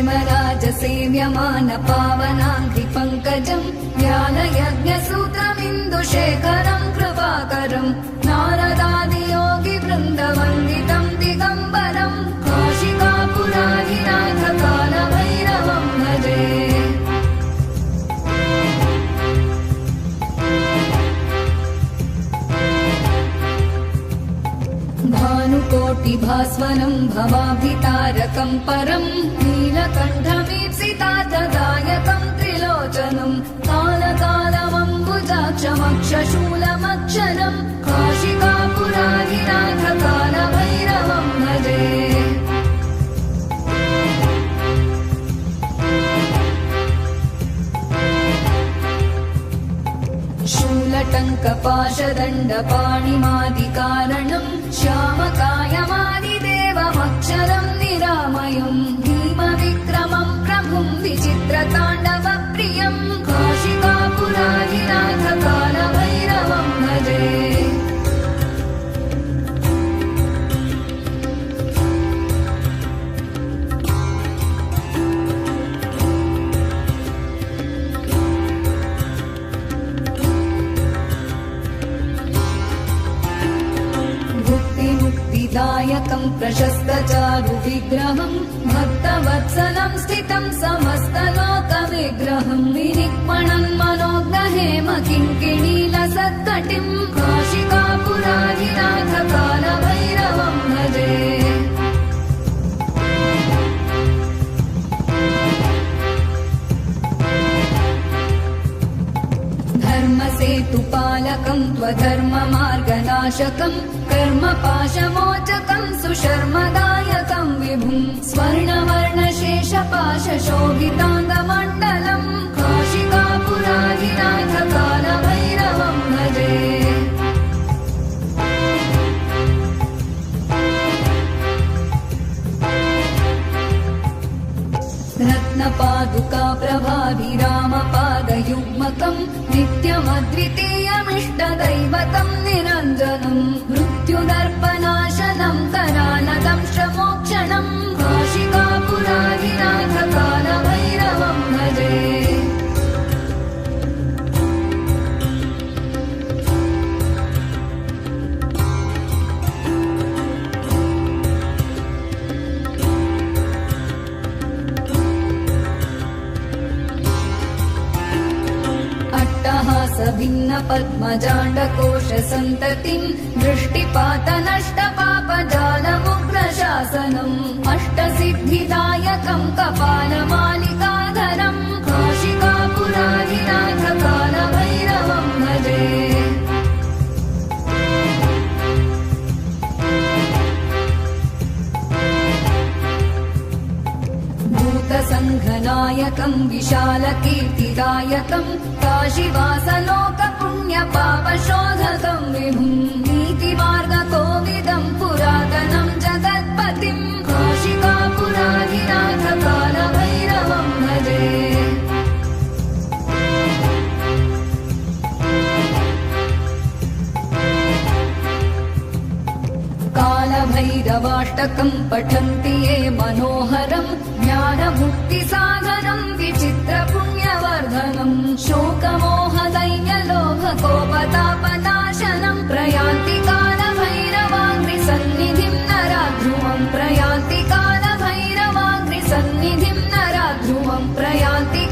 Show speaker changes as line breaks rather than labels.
क्षेमराजसेव्यमान पावनाङ्घ्रिपङ्कजम् ज्ञानयज्ञसूत्रमिन्दुशेखरम् कृपाकरम् नारदादियोगिवृन्दवन्दितम् दिगम्बरम् काशिकापुराधिनाथकालभैरवम् भजे। भानुकोटिभास्वरम् भवाभितारकम् परम् नीलकण्ठमीप्सितार्थदायकम् त्रिलोचनम् कालकालमम्बुजाक्षमक्षशूलमक्षरम् काशिकापुराधिनाथकालभैरवम् भजे। शूलटङ्कपाशदण्डपाणिमादिकारणम् श्यामकायमादिदेवमक्षरम् निरामयम् भीमविक्रमम् प्रभुम् विचित्रताण्डवप्रियम् काशिकापुराधिनाथकालभैरवम् भजे। दायकम् प्रशस्तचारुविग्रहम् भक्तवत्सलम् स्थितम् समस्तलोकविग्रहम् विनिक्मणन् मनोग्रहेम किङ्किणीलसत्कटिम् काशिकापुराधिनाथकालभैरवम् भजे। धर्मसेतुपालकम् त्वधर्ममार्गनाशकम् कर्मपाशमोचकम् सुशर्मदायकम् विभुम् स्वर्णवर्णशेषपाशशोभिताङ्गमण्डलम् काशिकापुराधिनाथकालभैरवम् भजे। रत्नपादुका प्रभाभिरामपादयुग्मकम् नित्यमद्वितीयमिष्टदैवतम् निरञ्जनम् मृत्युदर्पनाशनम् करालदंशमोक्षणम् काशिकापुराधिनाथकालभैरवम् भजे। भिन्न पद्मजाण्डकोश सन्ततिम् दृष्टिपातनष्टपापजालमुग्रशासनम् अष्टसिद्धिदायकम् कपालमालिकाधरम् काशिकापुराधिनाथकालभैरवम् भजे। भूतसङ्घनायकम् विशालकीर्तिदायकम् काशीवासलोकपुण्यपापशोधकम् विभुम् नीतिमार्गकोविदम् पुरातनम् जगत्पतिम् काशिकापुराधिनाथकालभैरवम् भजे। कालभैरवाष्टकम् पठन्ति ये मनोहरम् ज्ञानमुक्तिसाधनम् विचित्रपुण्यवर्धनम् शोकमोहदैन्यलोभकोपतापनाशनम् प्रयान्ति कालभैरवाग्निसन्निधिम् नराध्रुवम् प्रयान्ति कालभैरवाग्निसन्निधिम् नराध्रुवम् प्रयान्ति